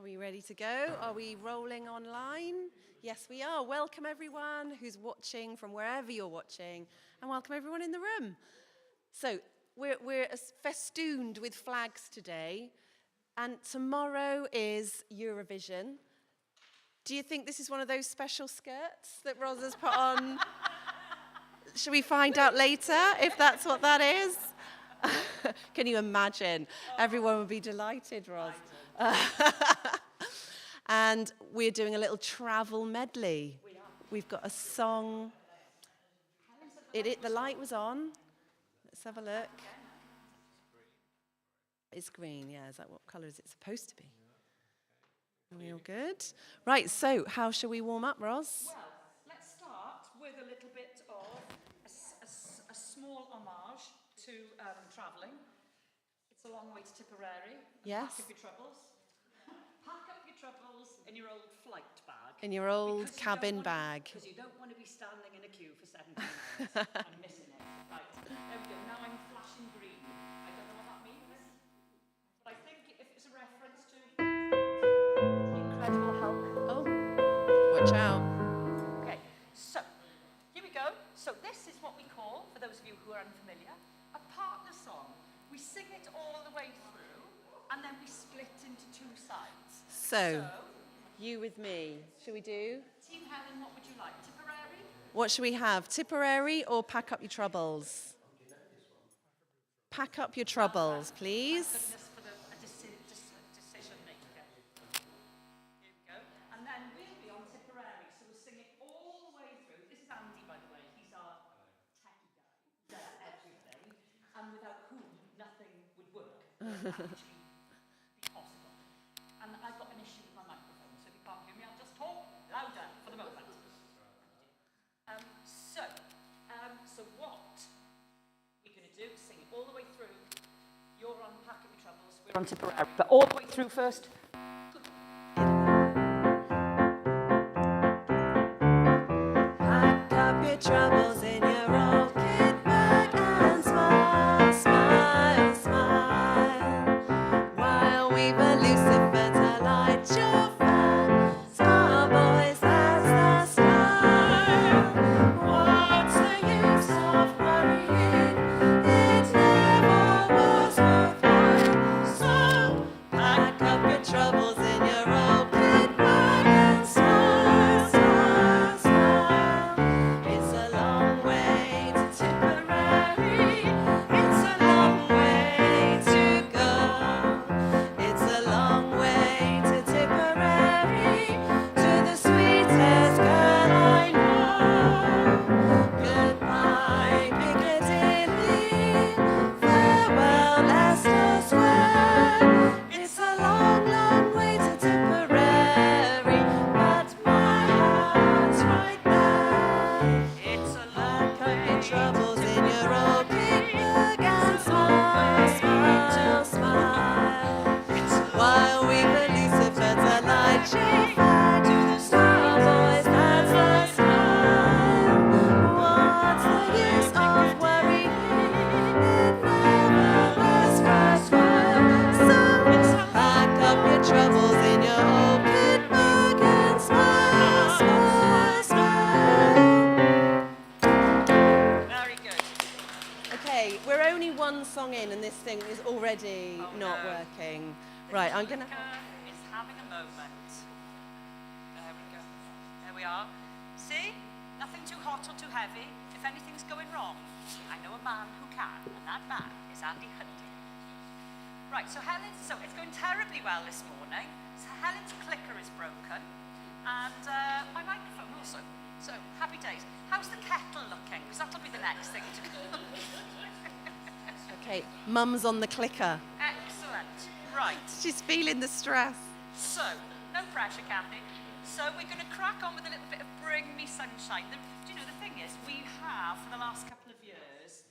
we ready to go? Are we rolling online? Yes, we are. Welcome everyone who's watching from wherever you're watching, and welcome everyone in the room. So we're festooned with flags today, and tomorrow is Eurovision. Do you think this is one of those special skirts that Roz has put on? Should we find out later if that's what that is? Can you imagine? Everyone would be delighted, Roz. And we're doing a little travel medley. We've got a song. The light was on. Let's have a look. It's green, yeah. Is that what colour is it supposed to be? Are we all good? Right, so how shall we warm up, Roz? Well, let's start with a little bit of a small homage to travelling. It's a long way to Tipperary. Yes. Pack up your troubles. Pack up your troubles in your old flight bag. In your old cabin bag. Because you don't want to be standing in a queue for 17 hours. I'm missing it. Right, there we go. Now I'm flashing green. I don't know what that means. But I think if it's a reference to Incredible Hulk. Oh, watch out. Okay, so here we go. So this is what we call, for those of you who are unfamiliar, a partner song. We sing it all the way through, and then we split into two sides. So you with me. Shall we do? Team Helen, what would you like? Tipperary? What should we have? Tipperary or Pack Up Your Troubles? Pack up your troubles, please. Goodness for a decision maker. Here we go. And then we'll be on Tipperary, so we'll sing it all the way through. This is Andy, by the way. He's our techie guy. He does everything. And without whom, nothing would work. Actually be possible. And I've got an issue with my microphone, so if you can't hear me, I'll just talk louder for the moment. So what we're going to do is sing it all the way through. You're on Pack Up Your Troubles, we're on Tipperary. But all the way through first. Pack up your troubles in your old kit bag and smile, smile, smile. While we've a Lucifer to light your fire. Smile, boys, that's the style. What's the use of worrying? It never was worthwhile. So pack up your troubles in your old kit bag and smile, smile, smile. It's a long way to Tipperary. It's a long way to go. It's a long way to Tipperary, to the sweetest girl I know. Goodbye, Piccadilly. Farewell, Leicester Square. It's a long, long way to Tipperary, but my heart's right there. It's a long way. Your troubles in your old kit bag and smile, smile, smile. While we believe Lucifer to light your fire, to the star boys, that's the style. What's the use of worrying? It never lasts worthwhile. So pack up your troubles in your old kit bag and smile, smile, smile. Very good. Okay, we're only one song in and this thing is already not no. working. Right, I'm gonna... Is having a moment. There we go. There we are. See? Nothing too hot or too heavy. If anything's going wrong, I know a man who can, and that man is Andy Hunting. Right, so it's going terribly well this morning. So Helen's clicker is broken, and my microphone also. So, happy days. How's the kettle looking? Because that'll be the next thing to go. Okay, Mum's on the clicker. Excellent. Right. She's feeling the stress. So, no pressure, Kathy. So we're going to crack on with a little bit of Bring Me Sunshine. The thing is, we have, for the last couple of years,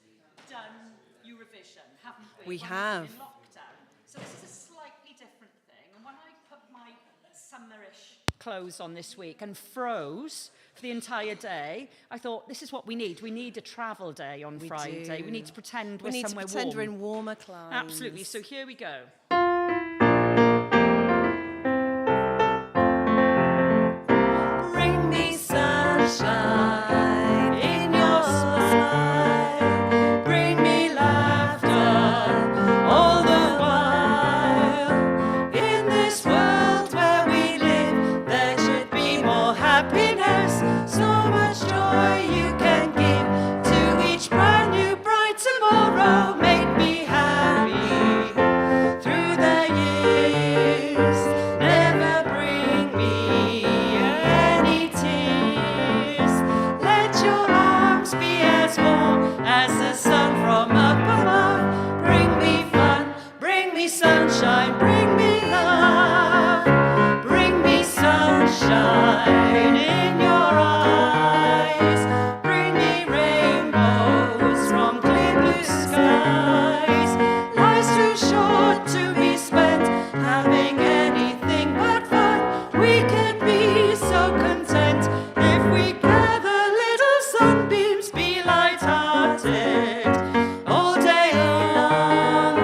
done Eurovision, haven't we? We When have. we've been in lockdown. So this is a slightly different thing. And when I put my summerish clothes on this week and froze for the entire day, I thought, this is what we need. We need a travel day on Friday. do. We need to pretend We we're need to somewhere pretend warm. we're in warmer climes. Absolutely. So here we go. at it all day long.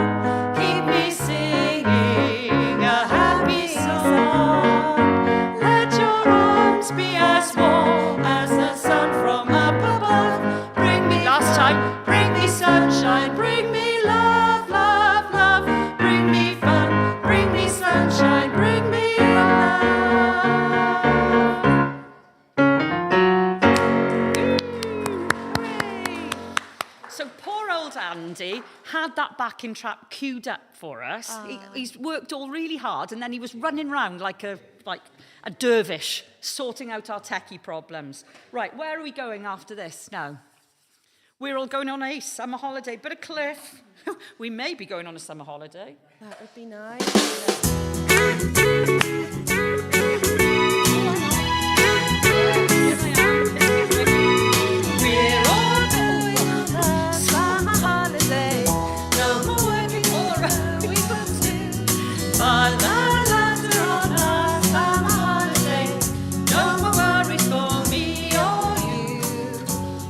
Keep me singing a happy song. Let your arms be as warm as the sun from up above. Bring me Last time. bring me sunshine, bring me love, love, love. Bring me fun, bring me sunshine, bring me love. So poor old Andy had that backing track queued up for us. He's worked all really hard, and then he was running around like a dervish, sorting out our techie problems. Right, where are we going after this now? We're all going on a summer holiday, but a cliff. We may be going on a summer holiday. That would be nice. We're all going on a summer holiday. No more working for a week or two. But the lads are on a summer holiday. No more worries for me or you.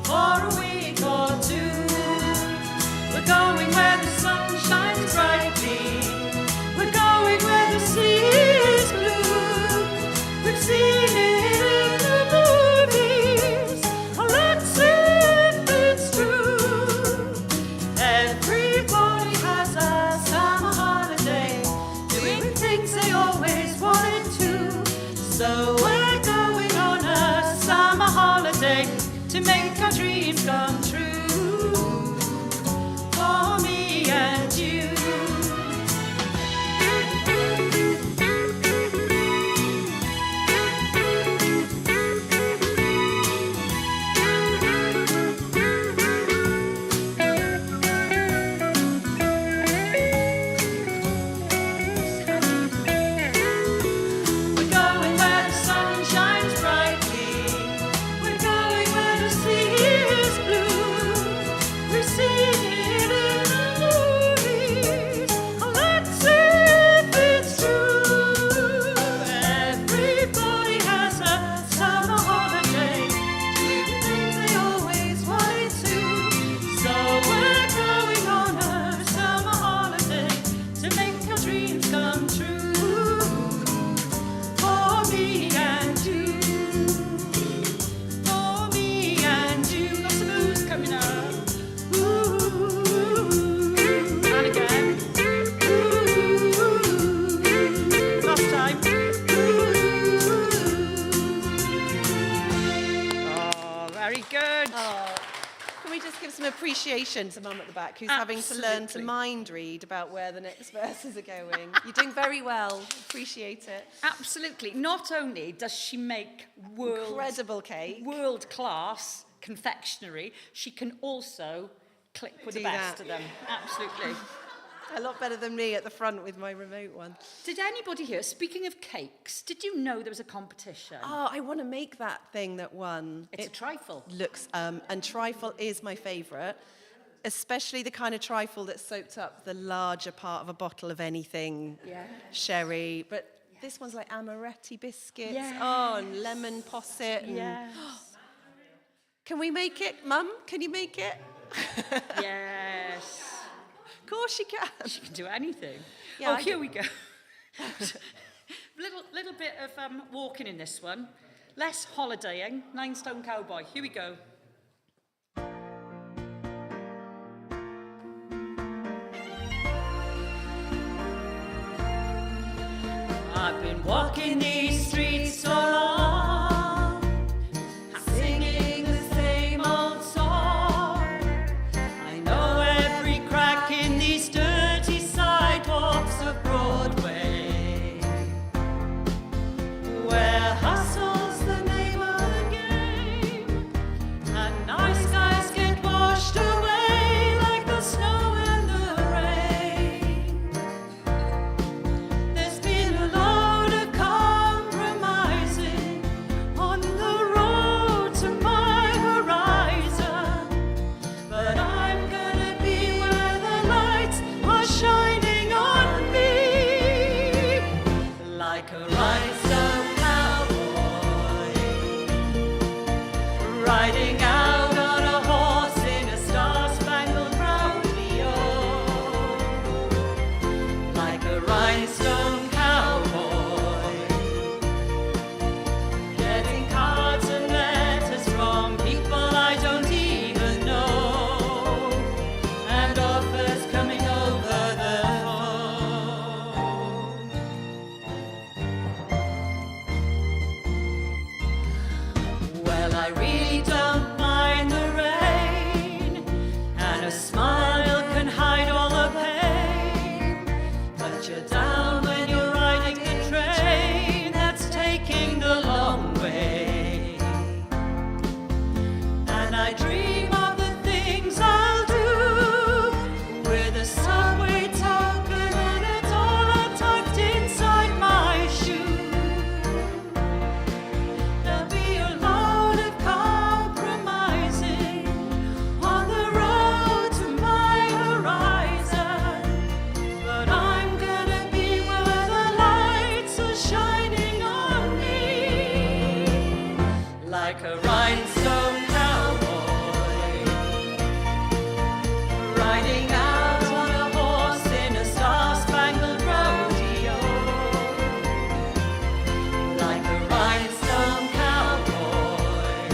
For a week or two. We're going where the sun shines brightly. We're going where the sea is blue. We've seen it in the movies. Let's see if it's true. Everybody has a summer holiday, doing things they always wanted to. So we're going on a summer holiday to make our dreams come true. For me and you. We're going where the sun shines brightly. We're going where the sea is blue. We've seen it in the movies. Let's see if it's true. Everybody has a summer holiday, doing things they always wanted to. So we're going on a summer holiday to make our dreams come true. For me and you. For me and you. Lots of booze coming up. Ooh. And again. Ooh. Last time. Oh, very good. Can we just give some appreciation to Mum at the back, who's having to learn to Absolutely. mind read about where the next verses are going? You're doing very well. Appreciate it. Absolutely. Not only does she make Incredible cake. world-class confectionery, she can also click with the Do best that. of them. Absolutely. A lot better than me at the front with my remote one. Did anybody here, speaking of cakes, did you know there was a competition? Oh, I want to make that thing that won. It's a trifle. Looks, and trifle is my favourite, especially the kind of trifle that soaked up the larger part of a bottle of anything. Yeah. Sherry, but this one's like amaretti biscuits. Yes. Oh, and lemon posset. And Yes. Can we make it, Mum? Can you make it? Yes. Of course you can. She can do anything. Yeah, oh, I here do. we go. little bit of walking in this one. Less holidaying. Rhinestone Cowboy. Here we go. I've been walking these streets so long, singing the same old song. I know every crack in these dirty sidewalks of Broadway, where hustle's the name of the game, and nice guys get washed away like the snow and the rain. There's been a load of compromises riding out on a horse in a star-spangled rodeo, like a rhinestone cowboy,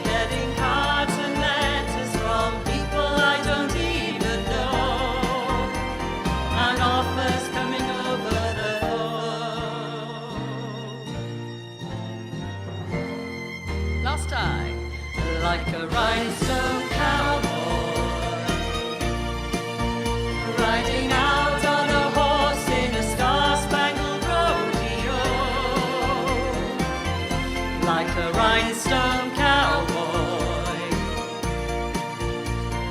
getting cards and letters from people I don't even know, and offers coming over the phone. Last time. Like a rhinestone cowboy, riding out on a horse in a star-spangled rodeo, like a rhinestone cowboy,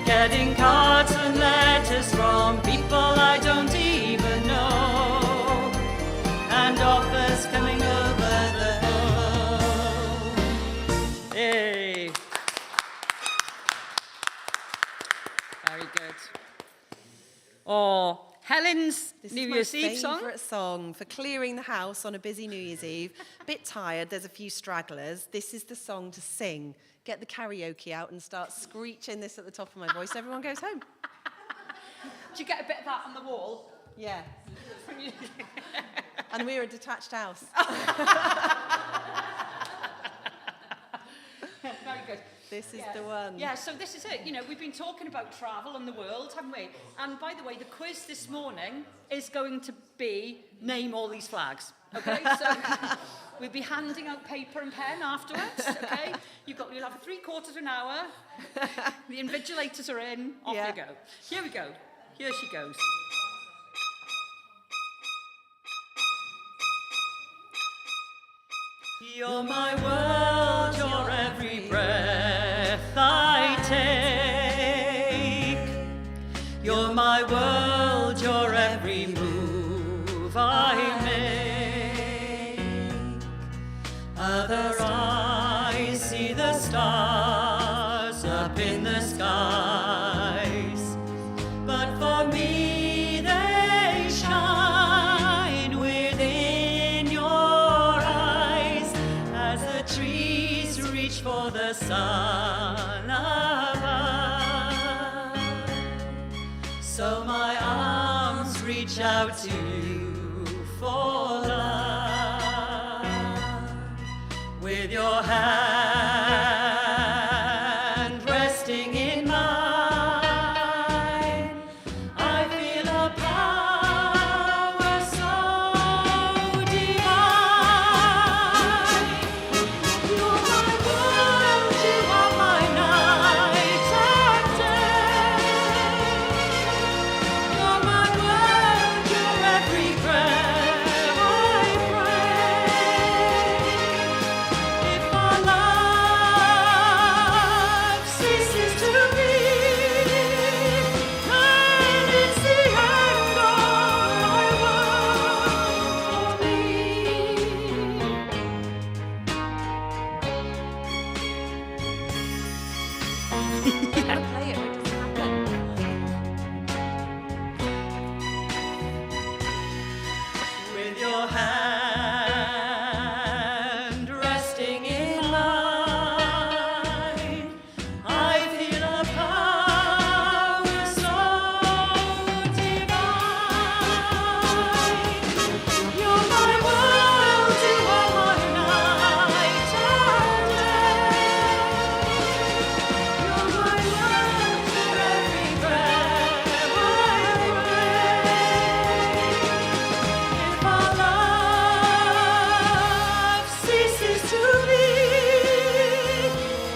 getting cards and letters from people I don't even know, and offers coming over the phone. Hey. Very good. Oh, Helen's This New is Year's my Eve song. favourite song for clearing the house on a busy New Year's Eve. Bit tired, there's a few stragglers. This is the song to sing. Get the karaoke out and start screeching this at the top of my voice. Everyone goes home. Do you get a bit of that on the wall? Yeah. And we're a detached house. Very good. This is the one. Yeah, so this is it. You know, we've been talking about travel and the world, haven't we? And by the way, the quiz this morning is going to be name all these flags. Okay, so we'll be handing out paper and pen afterwards. Okay, you'll have 3/4 of an hour. The invigilators are in. Off Yeah. you go. Here we go. Here she goes. You're my world, you're every breath I take. You're my world, you're every move I make. Other eyes see the stars up in the skies, but for me they shine within your eyes as the trees reach for the sun above. So my arms reach out to you for love. With your hand resting in mine, I feel a power so divine. You're my world, you are my night and day. You're my world, you're every prayer I pray. If our love ceases to be, then it's the end of my world for me. Play it, it doesn't happen. With your hand resting in mine, I feel a power so divine. You're my world, you are my night and day. You're my world, you're every prayer I pray. If our love ceases to be,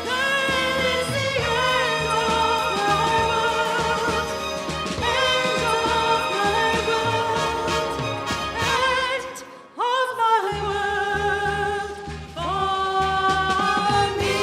then it's the end of my world, end of my world, end of my world for me.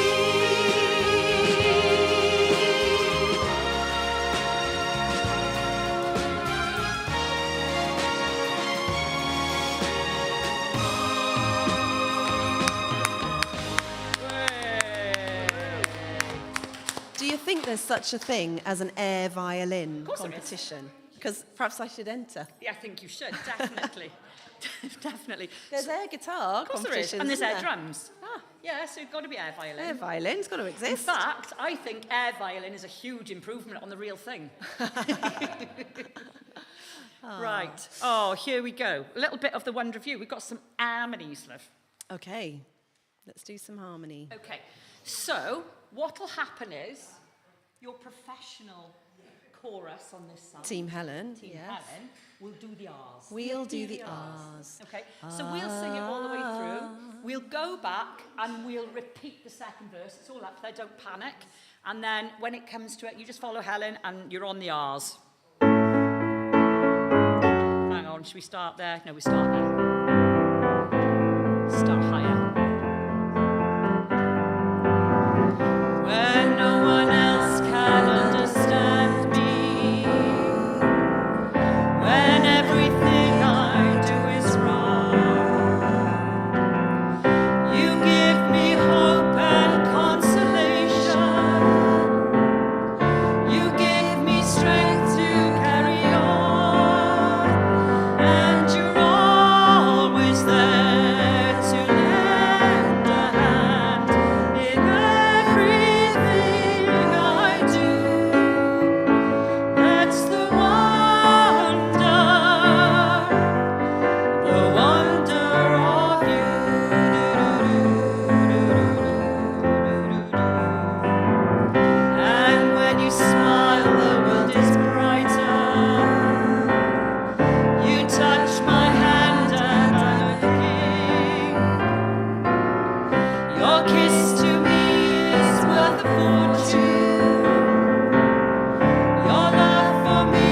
Do you think there's such a thing as an air violin course there is. competition? Because perhaps I should enter. Yeah, I think you should, definitely. Definitely. There's air guitar Of course there is. competitions. And there's air isn't there? drums. Ah, Yeah, so it's got to be air violin. Air violin's got to In exist. fact, I think air violin is a huge improvement on the real thing. Right. Oh, here we go. A little bit of the Wonder View. We've got some harmonies, love. Okay, let's do some harmony. Okay. So, what'll happen is your professional chorus on this side, Team Helen, Team yes. Helen, will do the R's. We'll do the R's. Okay, so we'll sing it all the way through. We'll go back and we'll repeat the second verse. It's all up there, don't panic. And then when it comes to it, you just follow Helen and you're on the R's. Hang on, should we start there? No, we start there. Start higher. When no one else can understand me, when everything I do is wrong, you give me hope and consolation. You give me strength to carry on, and you're always there to lend a hand in everything I do. That's the wonder of you. And when you smile, the world is brighter. You touch my hand and I'm a king. Your kiss to me is worth a fortune. Your love for me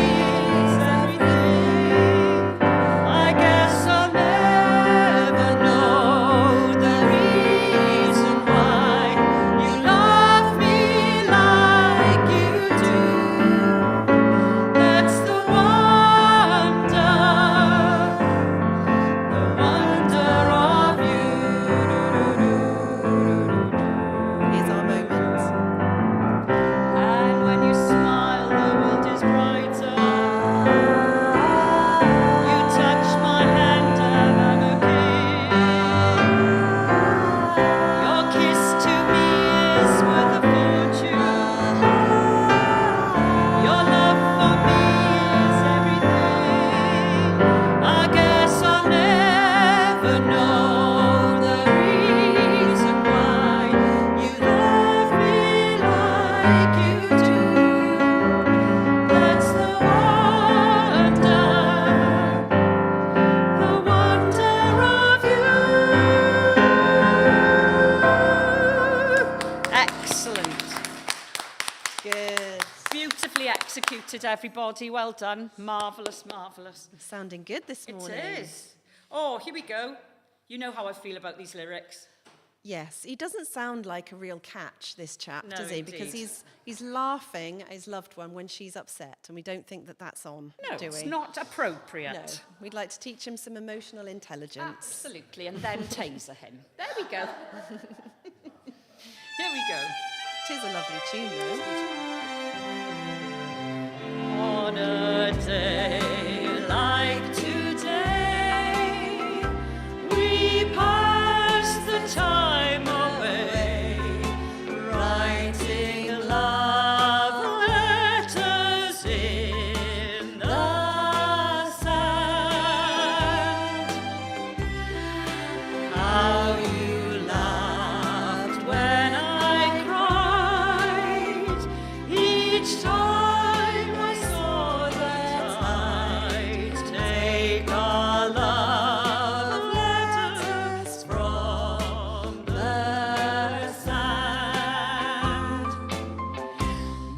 is everything. I guess I'll never know the reason why you love me like you do. That's the wonder of you. Here's our moment. And when you smile, the world is brighter. You touch my hand and I'm a king. Your kiss to me is worth a fortune. Your love for me is everything. I guess I'll never know the reason why you love me like you do. That's the wonder of you. Excellent. Good. Beautifully executed, everybody. Well done. Marvellous, marvellous. Sounding good this morning. It is. Oh, here we go. You know how I feel about these lyrics. Yes, he doesn't sound like a real catch, this chap, No, does he? Because indeed. he's laughing at his loved one when she's upset, and we don't think that that's on, No, do we? it's not appropriate. No, we'd like to teach him some emotional intelligence. Absolutely, and then taser him. There we go. Here we go. It is a lovely tune, though. On a day like today, we pass the time away, writing love letters in the sand. How you laughed when I cried each time I saw that light. Take our love letters from the sand.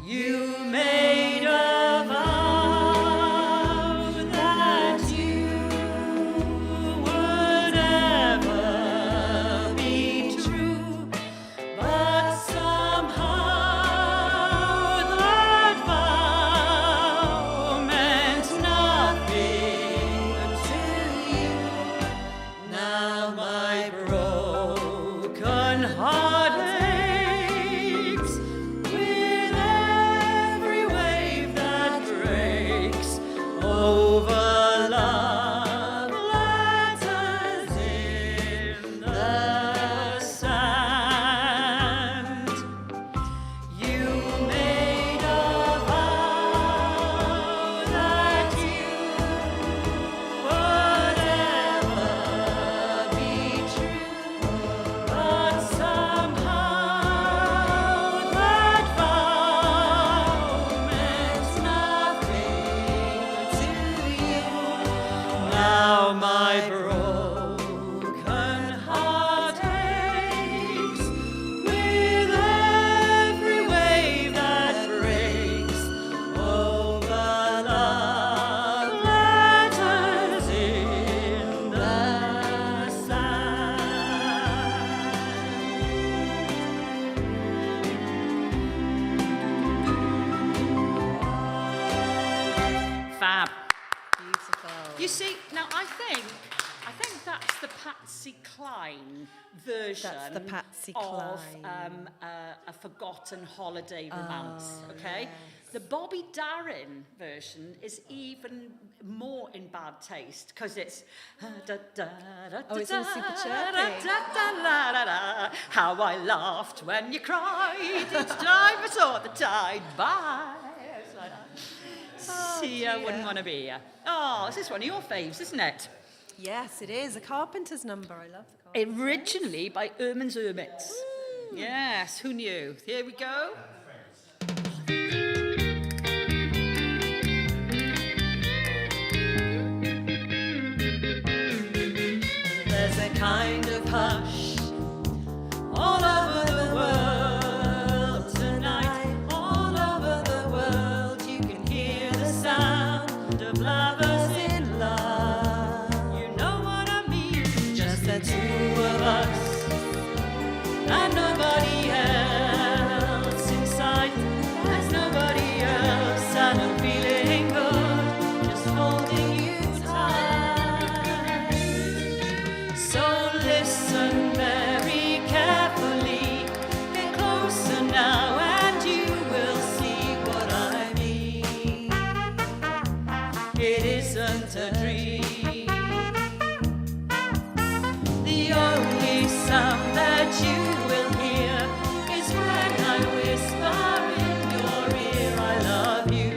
You made a vow that you would ever be true, but somehow that vow You see, now I think that's the Patsy Cline version That's the Patsy of Cline. a forgotten holiday romance, okay? The Bobby Darin version is even more in bad taste because it's It's all super chirpy. how I laughed when you cried each time I saw the tide by. It's like that. See, I wouldn't want to be here. Oh, this is one of your faves, isn't it? Yes, it is. A Carpenter's number. I love the Carpenters. Originally by Erman's Hermits. Yes, who knew? Here we go. There's a kind of hush all over the world tonight. All over the world you can hear the sound of lovers in love. You know what I mean? Just the two of us and nobody else in sight. There's nobody else and I'm feeling good, just holding you tight. So listen very carefully, get closer now and you will see what I mean. It isn't a dream. The only sound that you will hear is when I whisper in your ear, I love you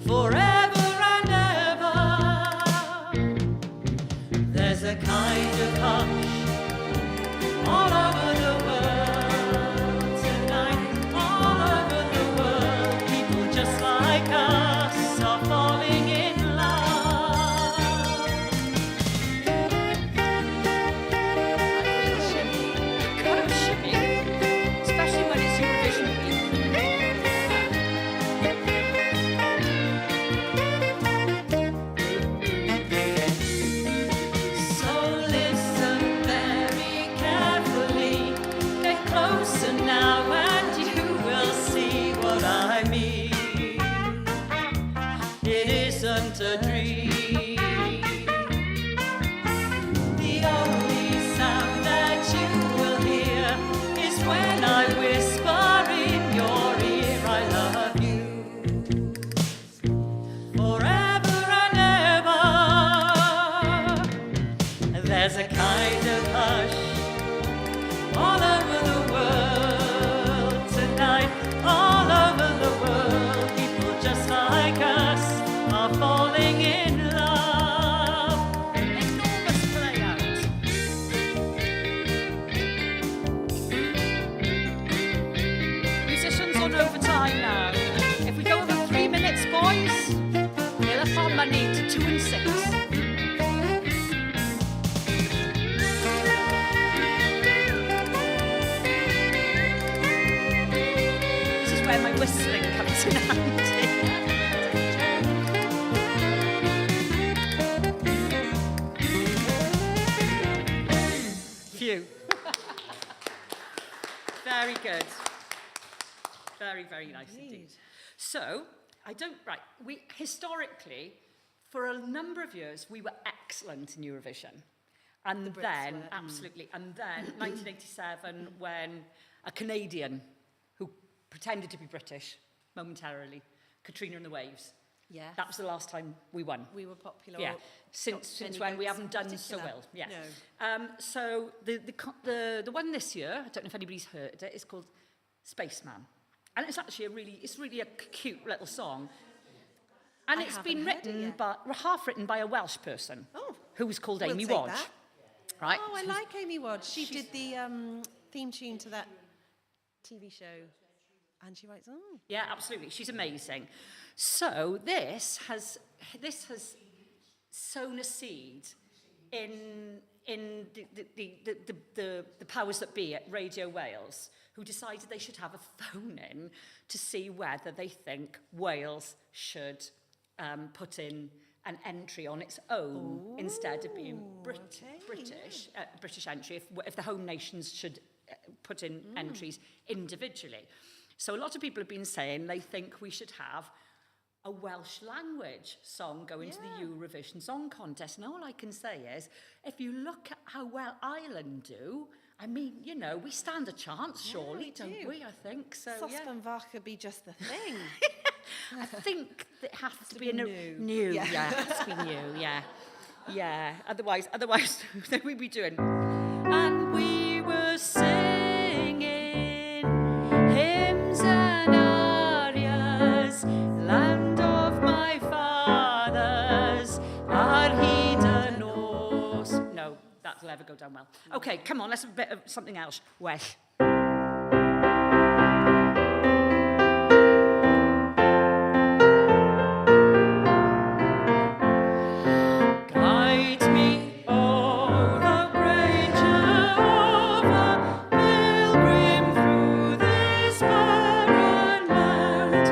forever and ever. There's a kind of hush all over the world tonight. All over the world, people just like us are falling in love. Gotta shimmy, especially when it's Eurovision week. So listen very carefully, get closer now and you will see what I mean. It isn't a dream. The only sound that you will hear is when I whisper in your ear, I love you forever and ever. There's a kind of hush all over the world tonight. All over the world, people just like us are falling in love. Enormous play out. Musicians on overtime now. If we go over 3 minutes, boys, we'll up our money to 2 and 6. This is where my whistling comes in handy. Phew. Very good. Very, very nice indeed. So, we historically, for a number of years, we were excellent in Eurovision. And Brits then, were, absolutely, and then 1987, when a Canadian who pretended to be British momentarily, Katrina and the Waves, Yes. that was the last time we won. We were popular. Yeah, or since any when we votes haven't in done so particular? well. Yeah. No. So the one this year, I don't know if anybody's heard it, is called Spaceman, and it's actually a cute little song, and I it's haven't been heard it written yet. but half written by a Welsh person, Oh, who was called we'll Amy take Wadge. that. Right. Oh, I So like Amy Wadge. She did the theme tune to that TV show. And she writes, oh. Yeah, absolutely. She's amazing. So this has sown a seed in the powers that be at Radio Wales, who decided they should have a phone in to see whether they think Wales should put in an entry on its own instead of being British entry, if the home nations should put in entries individually. So a lot of people have been saying they think we should have a Welsh language song going to the Eurovision Song Contest. And all I can say is, if you look at how well Ireland do, I mean, you know, we stand a chance, surely, don't we? I think so. Saucepan Bach could be just the thing. I think it has to be new. Yeah, it has to be new. Yeah. Otherwise, then we'd be doing. And we were singing hymns and arias, land of my fathers, ar hyd y nos. No, that'll never go down well. Okay, come on, let's have a bit of something else. Well. Guide me, oh, the great Jehovah, pilgrim through this barren land.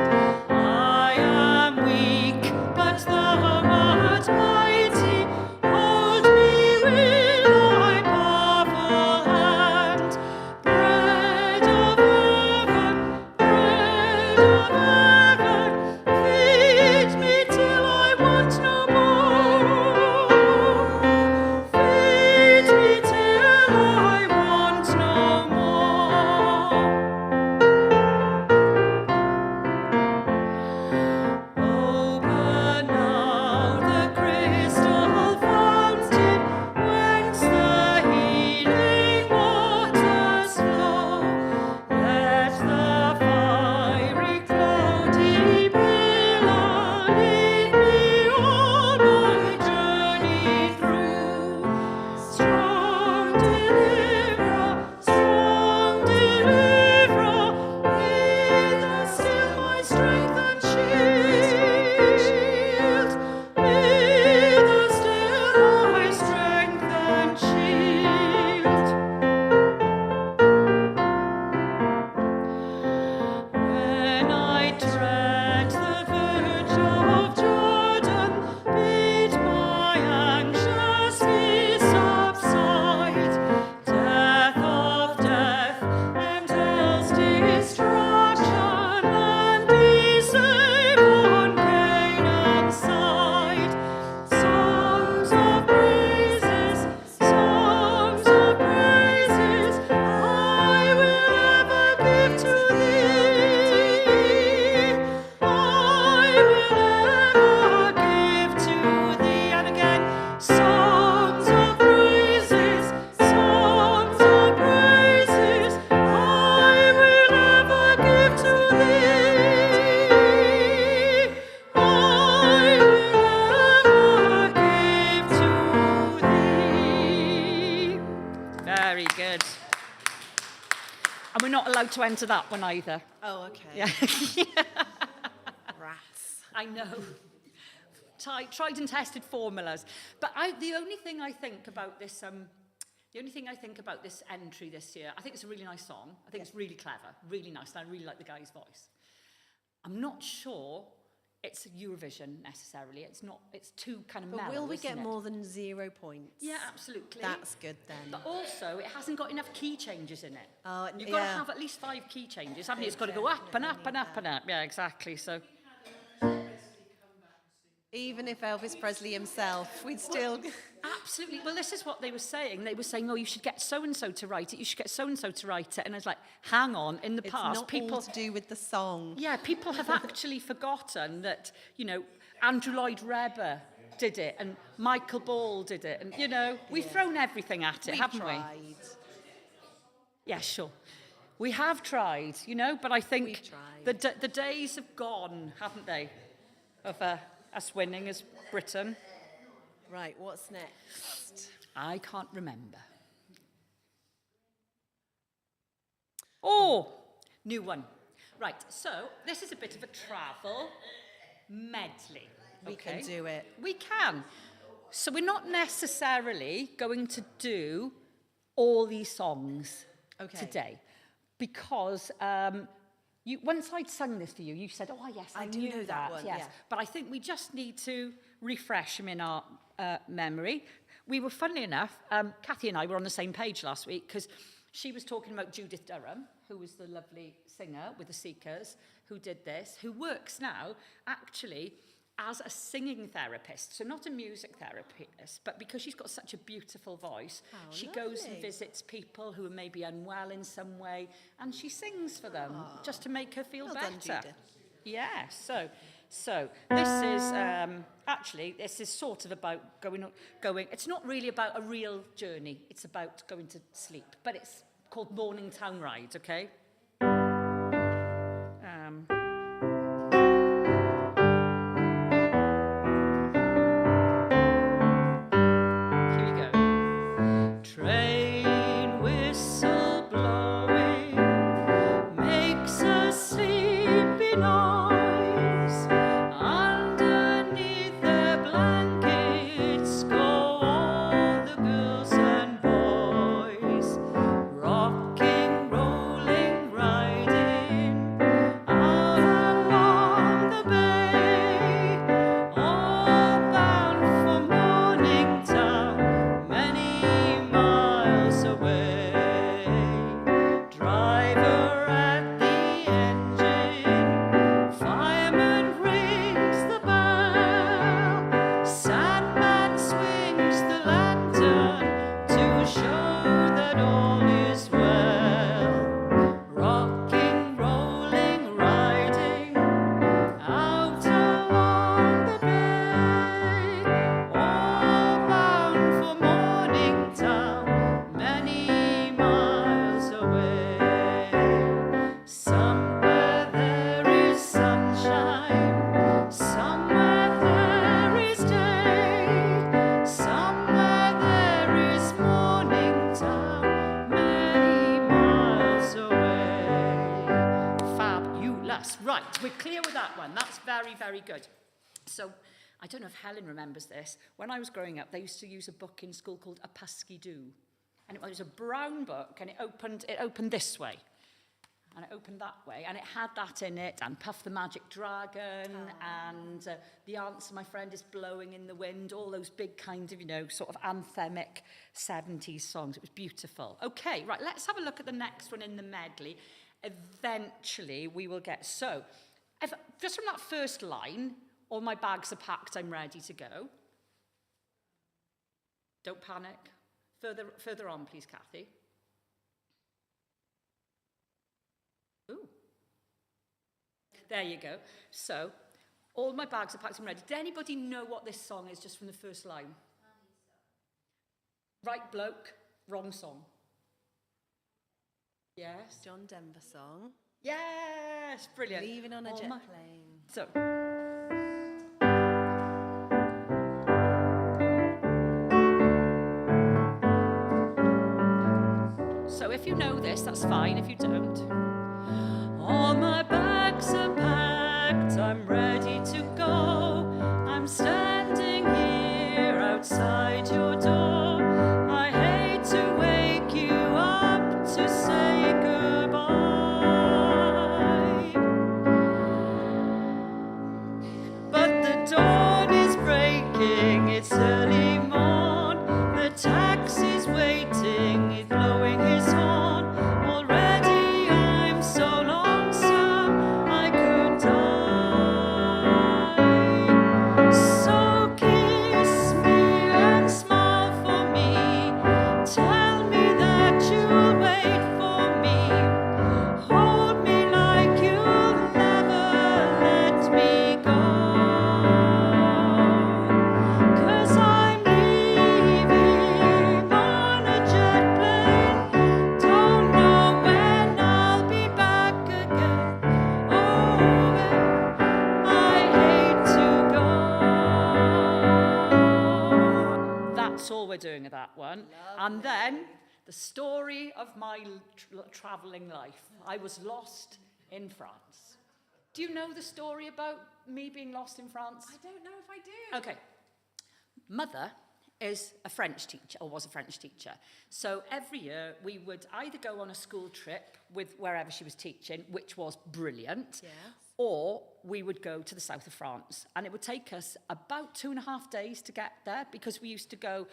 I am weak, but thou art mighty. Hold me with thy powerful hand. Bread of heaven, feed me till I want no more. Feed me till I want no more. Open now the crystal fountain, whence the healing waters flow. Let the fiery cloudy pillar lead me all my journey through. Strong deliverer, be thou still my strength and shield. Be thou still my strength and shield. When I tread the verge of Jordan, bid my anxious fears subside. Death of death and hell's destruction, and be safe on Canaan's side. Songs of praises, I will ever give to thee. I will ever give to thee. And again, songs of praises, I will ever give to thee. I will ever give to thee. Very good. And we're not allowed to enter that one either. Oh, okay. Yeah. Rats. I know. Tried and tested formulas. But the only thing I think about this entry this year, I think it's a really nice song. I think it's really clever, really nice, and I really like the guy's voice. I'm not sure it's Eurovision necessarily. It's too kind of But mellow, will we isn't get it? more than 0 points? Yeah, absolutely. That's good then. But also, it hasn't got enough key changes in it. Oh, You've got to yeah. have at least 5 key changes, haven't you? It's got to go up and up and up and up. Yeah, exactly. So, Even if Elvis Presley himself, we'd still... absolutely. Well, this is what they were saying. They were saying, oh, you should get so-and-so to write it. You should get so-and-so to write it. And I was like, hang on. In the It's past, not people... all to do with the song. Yeah, people have actually forgotten that, you know, Andrew Lloyd Webber did it and Michael Ball did it. And, you know, we've thrown everything at it, haven't we? Tried. Yeah, sure. We have tried, you know, but I think We've tried. the days have gone, haven't they, of us winning as Britain. Right, what's next? I can't remember. Oh, new one. Right, so this is a bit of a travel medley. We can do it. We can. So we're not necessarily going to do all these songs today because once I'd sung this for you, you said, oh, yes, I do knew know that one, yes. yeah. But I think we just need to refresh them in our memory. We were, funnily enough, Kathy and I were on the same page last week because she was talking about Judith Durham, who was the lovely singer with the Seekers, who did this, who works now actually as a singing therapist. So not a music therapist, but because she's got such a beautiful voice, she goes and visits people who are maybe unwell in some way, and she sings for them just to make her feel better. Done, Judith. Yeah, so this is, actually, this is sort of about going, it's not really about a real journey, it's about going to sleep, but it's called Morning Town Ride, okay? Here we go. Train whistle blowing makes a sleepy noise. Underneath their blankets go all the girls and boys, rocking, rolling, riding out along the bay, all bound for Morningtown, many miles away. Driver at the engine, fireman rings the bell, Sandman swings the lantern to show that all is well. Rocking, rolling, riding out along the bay, all bound for Morningtown, many miles away. Somewhere there is sunshine, somewhere there is day, somewhere there is Morningtown, many miles away. Fabulous. Right, we're clear with that one. That's very, very good. So, I don't know if Helen remembers this. When I was growing up, they used to use a book in school called A Pasky-Doo. And it was a brown book, and it opened this way. And it opened that way, and it had that in it, and Puff the Magic Dragon, and The Answer, My Friend is Blowing in the Wind, all those big kind of, sort of anthemic 70s songs. It was beautiful. Okay, right, let's have a look at the next one in the medley. Eventually, we will get, just from that first line, all my bags are packed, I'm ready to go. Don't panic. Further on, please, Kathy. Ooh. There you go. So, all my bags are packed and ready. Did anybody know what this song is just from the first line? Right bloke, wrong song. Yes. John Denver song. Yes, brilliant. Leaving on a All jet my- plane. So, if you know this, that's fine. If you don't. All my bags are packed, I'm ready to go. I'm standing here outside your door. I hate to wake you up to say goodbye, but the dawn is breaking, it's early morn. The taxi's waiting, he's blowing his horn. Already I'm so lonesome I could die. So kiss me and smile for me. Tell me that you'll wait for me. Hold me like you'll never let me go. 'Cause I'm leaving on a jet plane. Don't know when I'll be back again. Oh, I hate to go. That's all we're doing at that one. And then the story of my travelling life. I was lost in France. Do you know the story about me being lost in France? I don't know if I do. Okay. Mother is a French teacher, or was a French teacher. So every year we would either go on a school trip with wherever she was teaching, which was brilliant, Yes. or we would go to the south of France. And it would take us about 2.5 days to get there, because we used to go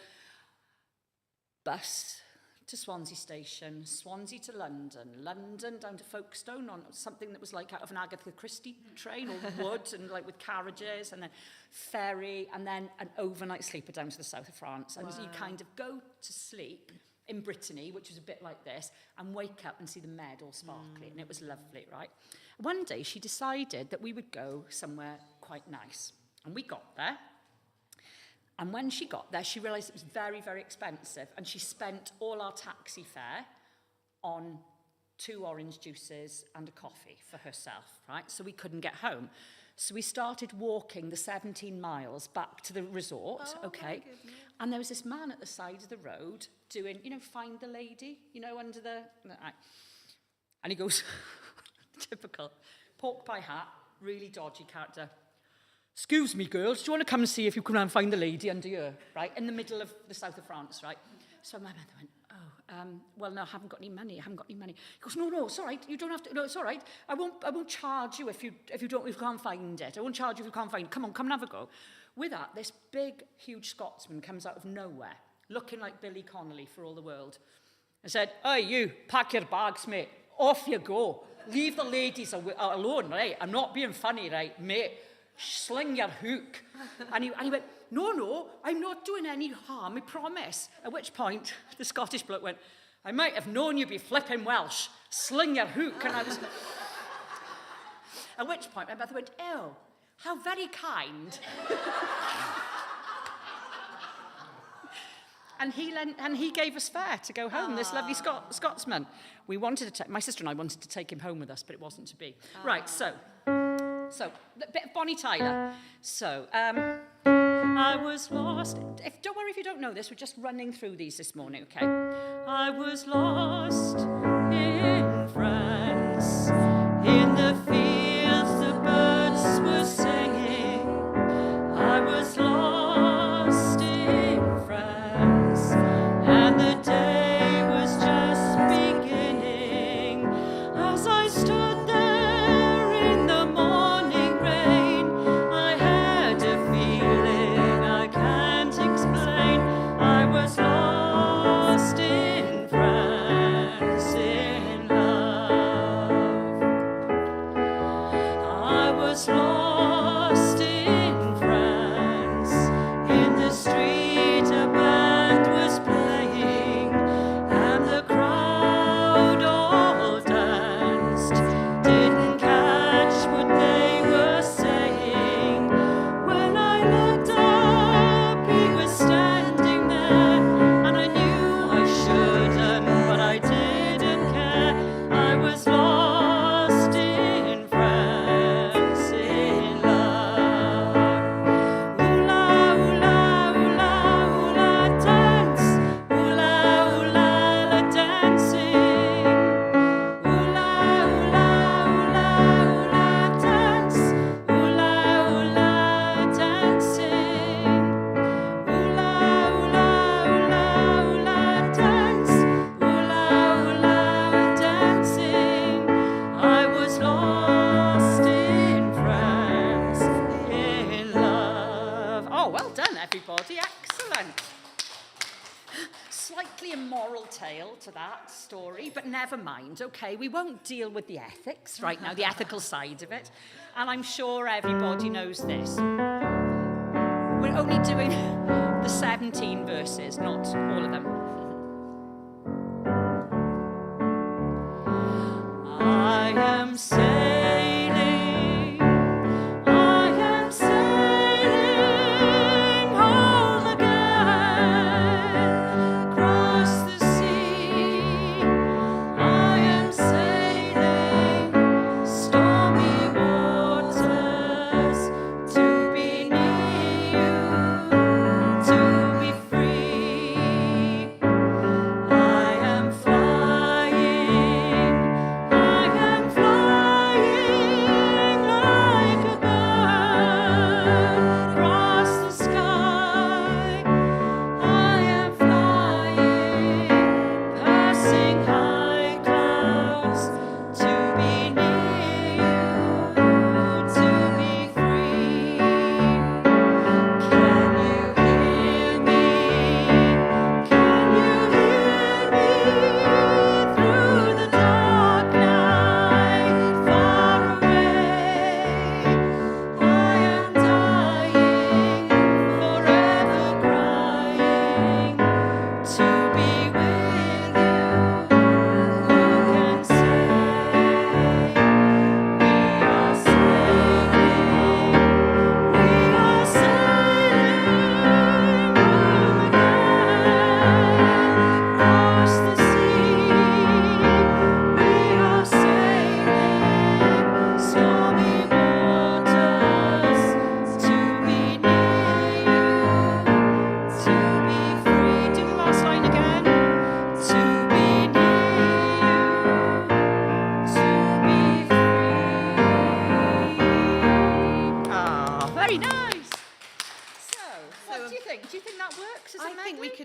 bus to Swansea Station, Swansea to London, London down to Folkestone on something that was like out of an Agatha Christie train, or wood, and like with carriages, and then ferry, and then an overnight sleeper down to the south of France. And you kind of go to sleep in Brittany, which was a bit like this, and wake up and see the Med all sparkly, and it was lovely, right? One day she decided that we would go somewhere quite nice, and we got there. And when she got there, she realised it was very, very expensive, and she spent all our taxi fare on 2 orange juices and a coffee for herself, right? So we couldn't get home. So we started walking the 17 miles back to the resort, okay? And there was this man at the side of the road doing, find the lady, under the... And he goes, typical, pork pie hat, really dodgy character. Excuse me, girls, do you want to come and see if you can find the lady under here, right? In the middle of the south of France, right? So my mother went, well, no, I haven't got any money. He goes, no, it's all right. You don't have to. No, it's all right. I won't charge you if you can't find it. I won't charge you if you can't find it. Come and have a go. With that, this big, huge Scotsman comes out of nowhere, looking like Billy Connolly for all the world, and said, "Hey, you, pack your bags, mate. Off you go. Leave the ladies alone, right? I'm not being funny, right, mate. Sling your hook." And he went, no, I'm not doing any harm, I promise. At which point, the Scottish bloke went, "I might have known you'd be flipping Welsh. Sling your hook." And I was... At which point, my mother went, "Oh, how very kind." And he gave us fare to go home, this lovely Scotsman. We wanted to my sister and I wanted to take him home with us, but it wasn't to be. Right, so, a bit of Bonnie Tyler. So, I was lost. Don't worry if you don't know this, we're just running through these this morning, okay? I was lost in France, in the fields the birds were singing. I was lost in France, and the day was just beginning. As I stood there in the morning rain, I had a feeling I can't explain. I was lost in France in love. I was lost in France. In the street a band was playing, and the crowd all danced. Didn't catch what they were saying. When I looked up, he was standing there, and I knew I shouldn't, but I didn't care. I was lost in France in love. Oola, oola, oola, oola, dance. Oola, oola, la dancing. Oola, oola, oola, oola, dance. Oola, oola, dancing. Oola, oola, oola, oola, dance. Oola, oola, dancing. I was lost in France in love. Oh, well done, everybody. Excellent. Slightly immoral tale to that story, but never mind, okay? We won't deal with the ethics right now, the ethical side of it. And I'm sure everybody knows this. We're only doing the 17 verses, not all of them. I am sailing, I am sailing home again, across the sea. I am sailing stormy waters to be near you, to be free. I am flying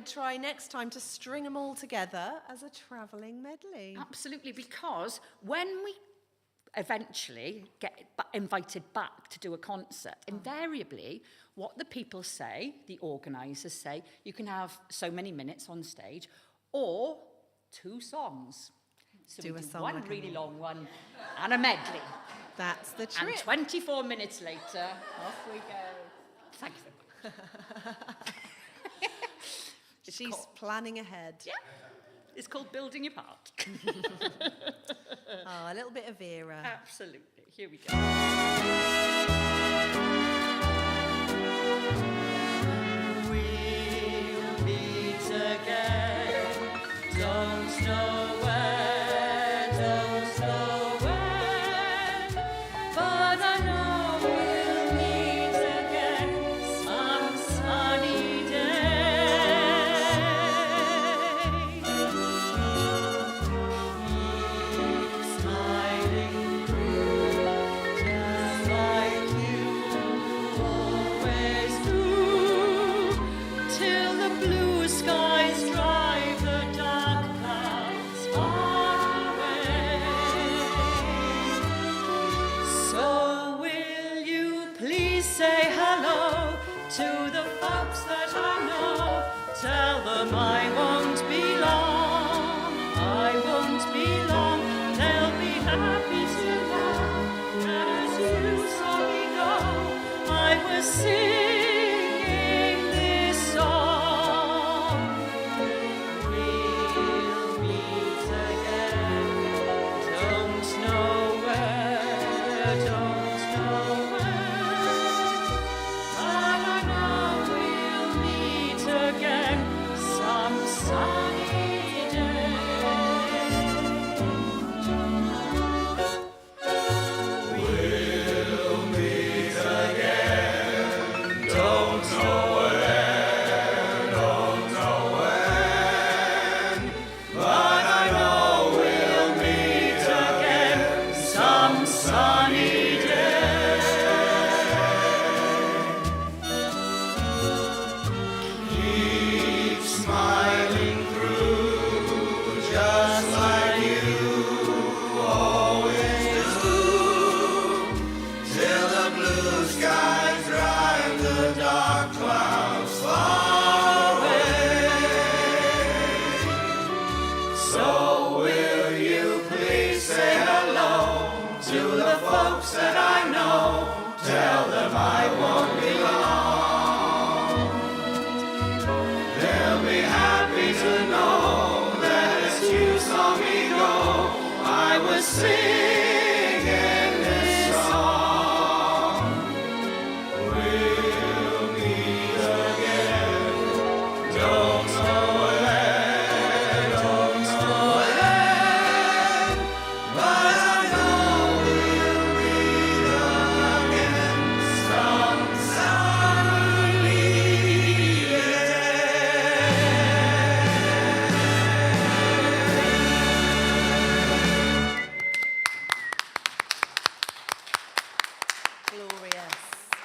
could try next time to string them all together as a travelling medley. Absolutely, because when we eventually get invited back to do a concert, invariably what the people say, the organisers say, you can have so many minutes on stage or 2 songs. So Do we a do song one like a really minute. long one and a medley. That's the And trick. 24 minutes later, off we go. Thank you. She's planning ahead. Yeah, it's called Building Your Part. Oh, a little bit of Vera. Absolutely. Here we go. We'll meet again. Don't know when, don't know when, but I know we'll meet again some sunny day. Keep smiling through, just like you always do, till the blue skies drive the dark clouds far away. So will you please say hello to the folks that I know? Tell them I won't be long, I won't be long. They'll be happy to know that as you saw me go, I was singing this song. We'll meet again. Don't know where, don't know when, but I know we'll meet again some sunny day. We'll meet again. Don't know where, don't know when, but I know we'll meet again some sunny day. Keep smiling through, just like you always do, till the blue skies drive the dark clouds far away. So will you please say hello to the folks that I know? Tell them I won't be long. They'll be happy to know that as you saw me go, I was singing this song. We'll meet again. Don't know when, don't know when, but I know we'll meet again some sunny day. Glorious.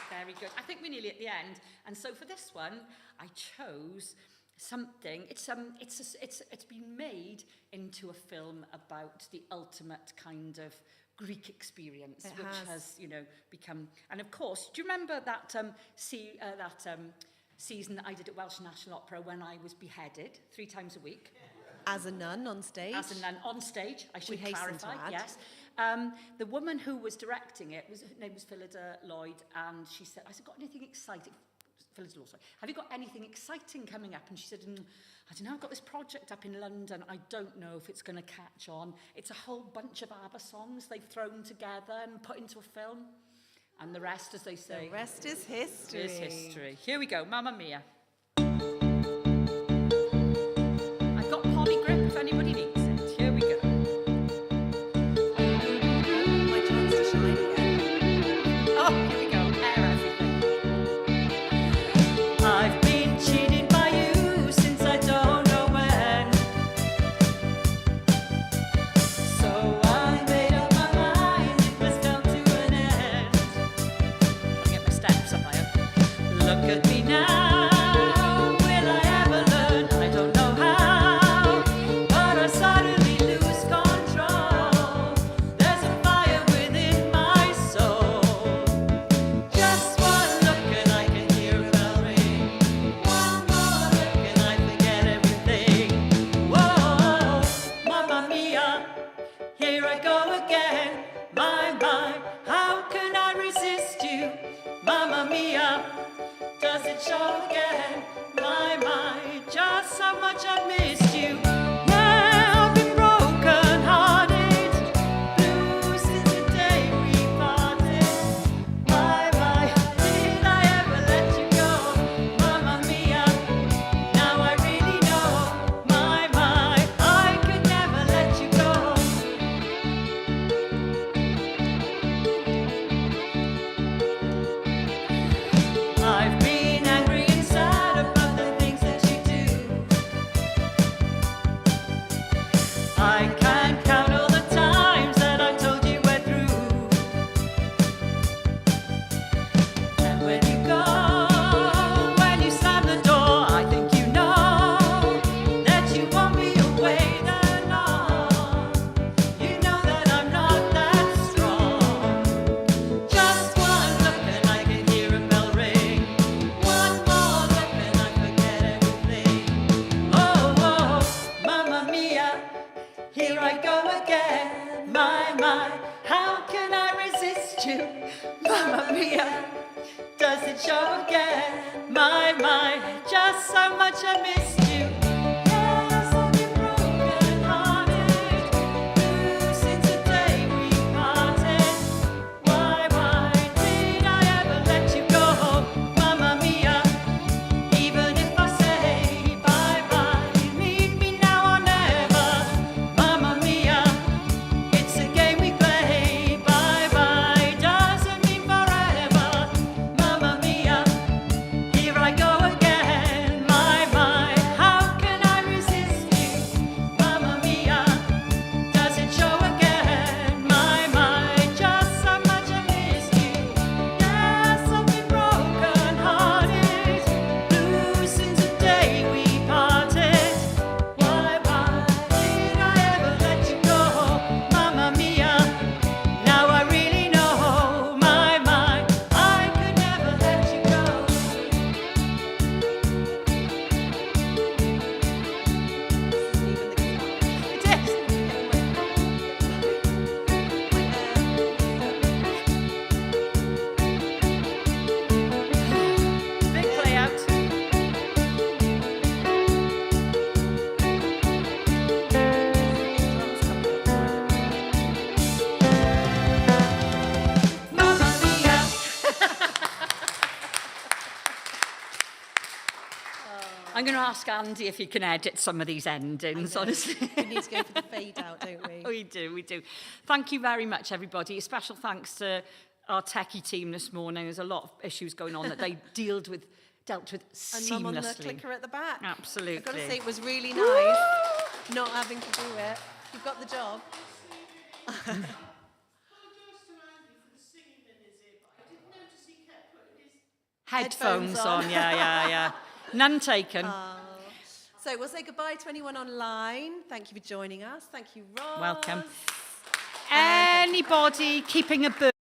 Very good. I think we're nearly at the end, and so for this one, I chose something. It's been made into a film about the ultimate kind of Greek experience, It which has. has become. And of course, do you remember that season that I did at Welsh National Opera when I was beheaded 3 times a week? As a nun on stage. As a nun on stage, I should hasten to clarify, add. yes. The woman who was directing it, her name was Phillida Lloyd, and she said, I said, got anything exciting? Phillida Lloyd, sorry. Have you got anything exciting coming up? And she said, I don't know, I've got this project up in London. I don't know if it's going to catch on. It's a whole bunch of ABBA songs they've thrown together and put into a film. And the rest, as they say, The rest is history. is history. Here we go, Mamma Mia. I've got polygrip if anybody needs it. Here we go. My chance to shine again. Oh, here we go. Air everything. I've been cheated by you since I don't know when. So I made up my mind it must come to an end. Trying to get my steps up, I am. Look at me now. Will I ever learn? Mamma mia, does it show again? My, just how much I've missed you. Yeah, I've been broken hearted, blue since the day we parted. My, did I ever let you go? Mamma mia, now I really know. My, I could never let you go. I've been angry and sad about the things that you do. I can't count all the times that I told you we're through. And when you go, when you slam the door, I think you know that you want me away then on. You know that I'm not that strong. Just one look and I can hear a bell ring. One more look and I forget everything. Oh, mamma mia, here I go again. My, how can I resist you? Mamma mia, does it show again? My, just how much I missed you. Yes, I've been broken hearted, blue since the day we parted. Why did I ever let you go? Mamma mia, even if I say bye-bye, meet me now or never. Mamma mia, it's a game we play. Bye-bye doesn't mean forever. Mamma mia, here I go again. My, how can I resist you? Mamma mia, does it show again? My, just how much I missed you. Yes, I've been broken hearted, blue since the day we parted. Why did I ever let you go? Mamma mia, now I really know. My, I could never let you go. Big play out. Mamma mia. I'm going to ask Andy if he can edit some of these endings, honestly. We need to go for the fade out, don't we? We do. Thank you very much, everybody. A special thanks to our techie team this morning. There's a lot of issues going on that they dealt with And Mum on the seamlessly. clicker at the back. Absolutely. I've got to say, it was really nice not having to do it. You've got the job. Headphones Headphones on, on. yeah. None taken. So we'll say goodbye to anyone online. Thank you for joining us. Thank you, Ross. Welcome. Anybody keeping a bird